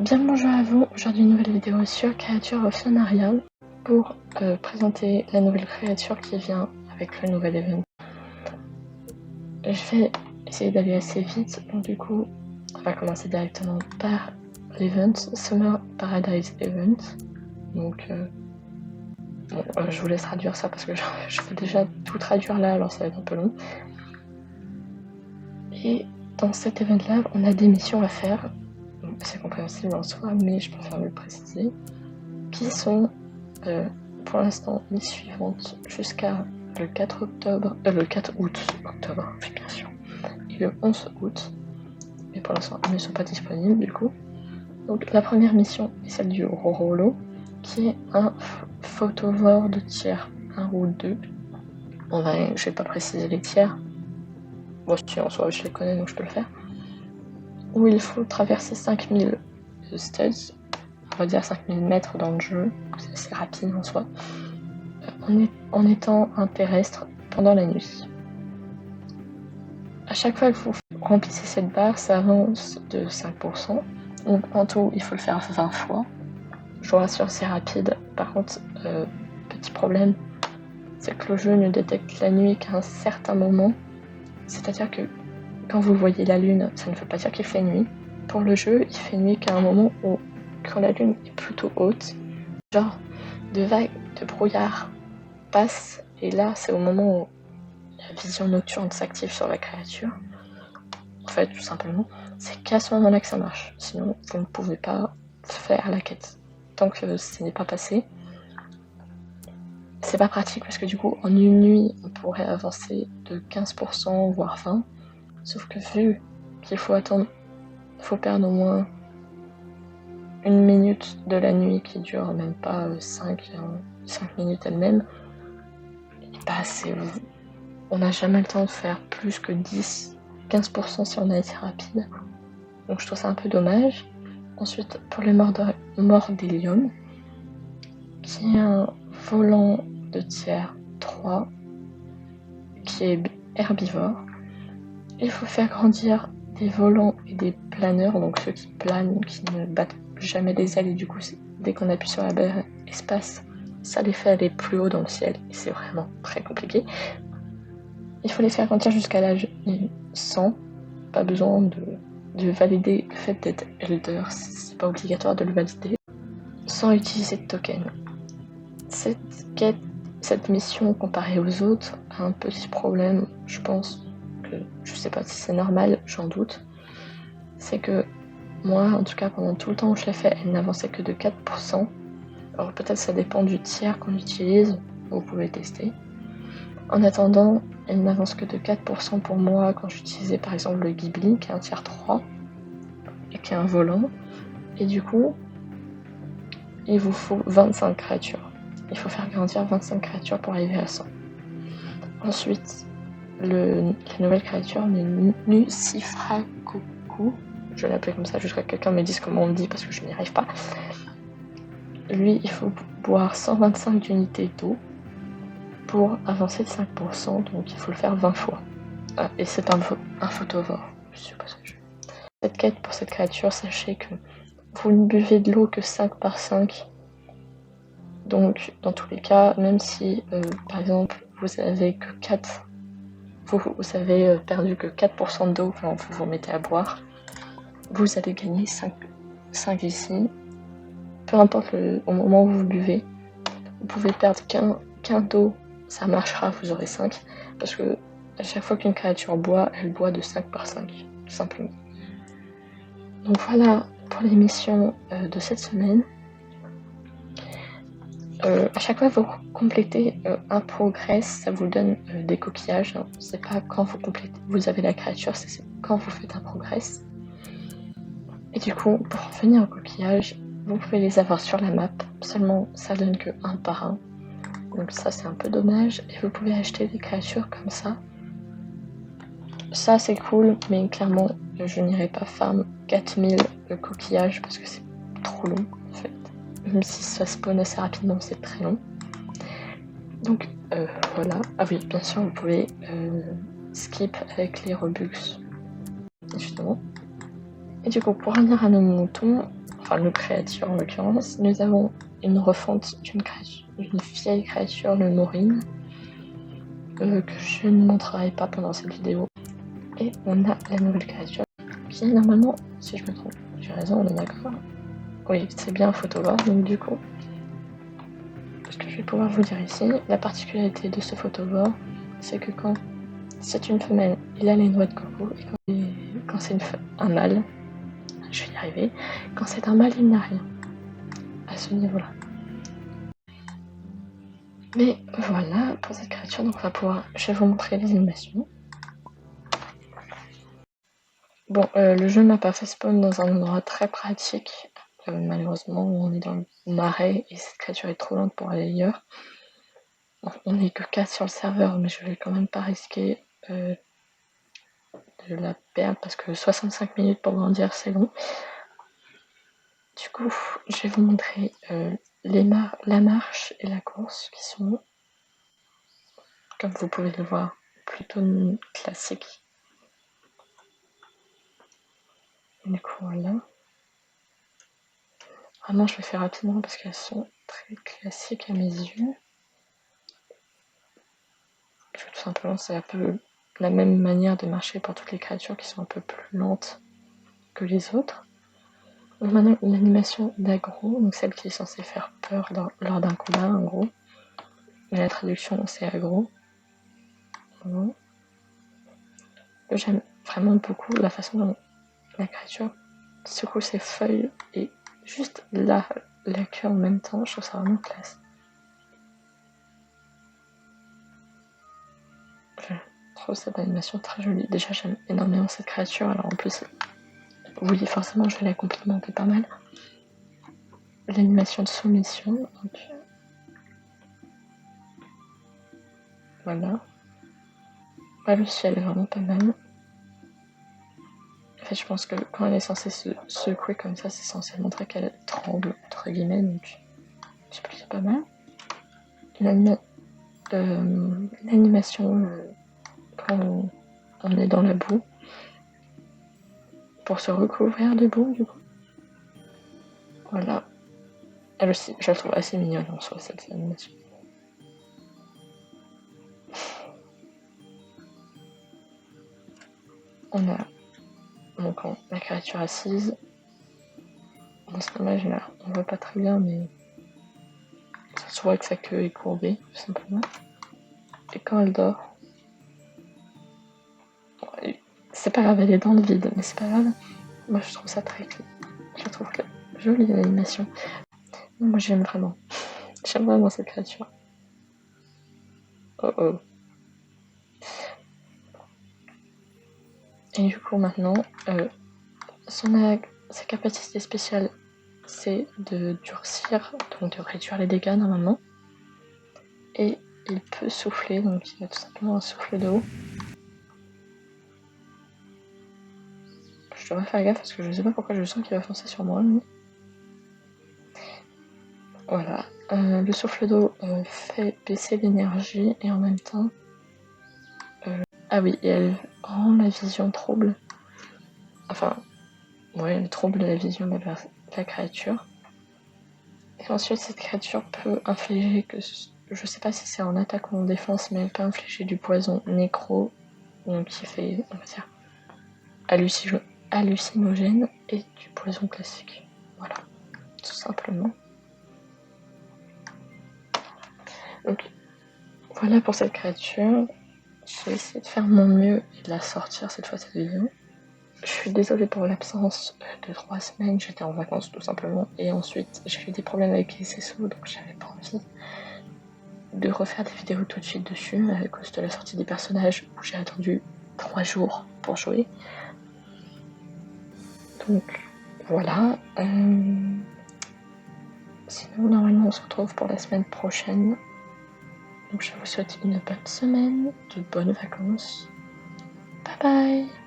Bien le bonjour à vous, aujourd'hui une nouvelle vidéo sur Creature of Sonaria pour présenter la nouvelle créature qui vient avec le nouvel event. Je vais essayer d'aller assez vite, donc du coup on va commencer directement par l'event, Summer Paradise Event. Donc je vous laisse traduire ça parce que je vais déjà tout traduire là, alors ça va être un peu long. Et dans cet event là, on a des missions à faire. C'est compréhensible en soi, mais je préfère le préciser, qui sont pour l'instant les suivantes jusqu'à le 4 octobre, le 4 août, oui bien sûr, et le 11 août, mais pour l'instant ils ne sont pas disponibles du coup. Donc la première mission est celle du Rorolo, qui est un photovore de tiers 1 ou 2. Je vais pas préciser les tiers, moi si en soi je les connais donc je peux le faire, où il faut traverser 5000 studs, on va dire 5000 mètres dans le jeu, c'est assez rapide en soi, en étant un terrestre pendant la nuit. À chaque fois que vous remplissez cette barre, ça avance de 5%. Donc en tout, il faut le faire 20 fois. Je vous rassure, c'est rapide. Par contre, petit problème, c'est que le jeu ne détecte la nuit qu'à un certain moment. C'est-à-dire que quand vous voyez la lune, ça ne veut pas dire qu'il fait nuit. Pour le jeu, il fait nuit qu'à un moment où, quand la lune est plutôt haute, genre de vagues de brouillard passent, et là, c'est au moment où la vision nocturne s'active sur la créature. En fait, tout simplement, c'est qu'à ce moment-là que ça marche. Sinon, vous ne pouvez pas faire la quête. Tant que ce n'est pas passé, c'est pas pratique parce que du coup, en une nuit, on pourrait avancer de 15%, voire 20%. Sauf que vu qu'il faut attendre, il faut perdre au moins 1 minute de la nuit qui dure même pas 5 minutes elle-même, bah on n'a jamais le temps de faire plus que 10-15% si on a été rapide. Donc je trouve ça un peu dommage. Ensuite, pour le Mordélium, qui est un volant de tiers 3, qui est herbivore, il faut faire grandir des volants et des planeurs, donc ceux qui planent, qui ne battent jamais les ailes, et du coup, dès qu'on appuie sur la barre espace, ça les fait aller plus haut dans le ciel, et c'est vraiment très compliqué. Il faut les faire grandir jusqu'à l'âge 100, pas besoin de valider le fait d'être Elder, c'est pas obligatoire de le valider, sans utiliser de token. Cette mission, comparée aux autres, a un petit problème, je pense, que je sais pas si c'est normal, j'en doute. C'est que moi, en tout cas, pendant tout le temps où je l'ai fait, elle n'avançait que de 4%. Alors peut-être ça dépend du tiers qu'on utilise, vous pouvez tester. En attendant, elle n'avance que de 4% pour moi quand j'utilisais par exemple le Ghibli, qui est un tiers 3, et qui est un volant. Et du coup, il vous faut 25 créatures. Il faut faire grandir 25 créatures pour arriver à 100. Ensuite, la nouvelle créature, le Nucifragoku, je vais l'appeler comme ça jusqu'à ce que quelqu'un me dise comment on le dit parce que je n'y arrive pas. Lui, il faut boire 125 d'unités d'eau pour avancer de 5%, donc il faut le faire 20 fois. Ah, et c'est un photovore, je suis pas sûr. Cette quête pour cette créature, sachez que vous ne buvez de l'eau que 5 par 5. Donc, dans tous les cas, même si, par exemple, vous avez que 4, vous avez perdu que 4% d'eau quand vous vous mettez à boire, vous allez gagner 5 ici. Peu importe au moment où vous buvez, vous pouvez perdre qu'un d'eau, ça marchera, vous aurez 5, parce que à chaque fois qu'une créature boit, elle boit de 5 par 5, tout simplement. Donc voilà pour les missions de cette semaine. À chaque fois que vous complétez un progress, ça vous donne des coquillages. Hein. C'est pas quand vous avez la créature, c'est quand vous faites un progress. Et du coup, pour revenir aux coquillages, vous pouvez les avoir sur la map, seulement ça donne que 1 par 1. Donc ça c'est un peu dommage, et vous pouvez acheter des créatures comme ça. Ça c'est cool, mais clairement je n'irai pas farm 4000 coquillages parce que c'est trop long en fait. Même si ça spawn assez rapidement, c'est très long. Donc voilà. Ah oui, bien sûr, vous pouvez skip avec les Robux, justement. Et du coup, pour revenir à nos moutons, enfin nos créatures en l'occurrence, nous avons une refonte d'une vieille créature, le Maureen, que je ne montrerai pas pendant cette vidéo. Et on a la nouvelle créature qui est normalement, si je me trompe, j'ai raison, on est d'accord. Oui, c'est bien Photowar, donc du coup, ce que je vais pouvoir vous dire ici, la particularité de ce Photowar, c'est que quand c'est une femelle, il a les noix de coco, et quand c'est un mâle, je vais y arriver, quand c'est un mâle, il n'a rien à ce niveau-là. Mais voilà pour cette créature, donc je vais vous montrer les animations. Bon, le jeu m'a pas fait spawn dans un endroit très pratique. Malheureusement, on est dans le marais et cette créature est trop lente pour aller ailleurs. Bon, on n'est que 4 sur le serveur, mais je vais quand même pas risquer de la perdre parce que 65 minutes pour grandir, c'est long. Du coup, je vais vous montrer la marche et la course qui sont, comme vous pouvez le voir, plutôt classiques. Du coup, voilà. Vraiment, je vais faire rapidement parce qu'elles sont très classiques à mes yeux. Tout simplement, c'est un peu la même manière de marcher pour toutes les créatures qui sont un peu plus lentes que les autres. Donc maintenant, une animation d'aggro, donc celle qui est censée faire peur lors d'un combat, en gros. Mais la traduction, c'est aggro. Voilà. J'aime vraiment beaucoup la façon dont la créature secoue ses feuilles et juste la queue en même temps. Je trouve ça vraiment classe. Je trouve cette animation très jolie. Déjà, j'aime énormément cette créature. Alors en plus, oui, forcément, je vais la complimenter pas mal. L'animation de soumission, donc voilà. Ah, le ciel est vraiment pas mal. En fait, je pense que quand elle est censée se secouer comme ça, c'est censé montrer qu'elle tremble, entre guillemets, donc c'est plutôt pas mal. L'animation quand on est dans la boue, pour se recouvrir de boue, du coup. Voilà. Elle aussi, je la trouve assez mignonne en soi, cette animation. On a donc la créature assise. Dans cette image là, on voit pas très bien, mais ça se voit que sa queue est courbée, tout simplement. Et quand elle dort, c'est pas grave, elle est dans le vide, mais c'est pas grave. Moi, je trouve ça très clean. Je trouve que jolie l'animation. Moi, j'aime vraiment. J'aime vraiment cette créature. Oh oh. Et du coup, maintenant, sa capacité spéciale, c'est de durcir, donc de réduire les dégâts normalement. Et il peut souffler, donc il a tout simplement un souffle d'eau. Je devrais faire gaffe parce que je sais pas pourquoi je sens qu'il va foncer sur moi. Mais... Voilà. Le souffle d'eau fait baisser l'énergie et en même temps. Ah oui, et elle rend la vision trouble. Enfin, ouais, elle trouble la vision de la créature. Et ensuite, cette créature peut infliger, je sais pas si c'est en attaque ou en défense, mais elle peut infliger du poison nécro, donc qui fait, on va dire, hallucinogène et du poison classique. Voilà, tout simplement. Donc, voilà pour cette créature. Je vais essayer de faire mon mieux et de la sortir cette fois cette vidéo. Je suis désolée pour l'absence de 3 semaines, j'étais en vacances tout simplement. Et ensuite, j'ai eu des problèmes avec les SSO, donc j'avais pas envie de refaire des vidéos tout de suite dessus à cause de la sortie des personnages où j'ai attendu 3 jours pour jouer. Donc voilà. Sinon, normalement, on se retrouve pour la semaine prochaine. Donc je vous souhaite une bonne semaine, de bonnes vacances. Bye bye!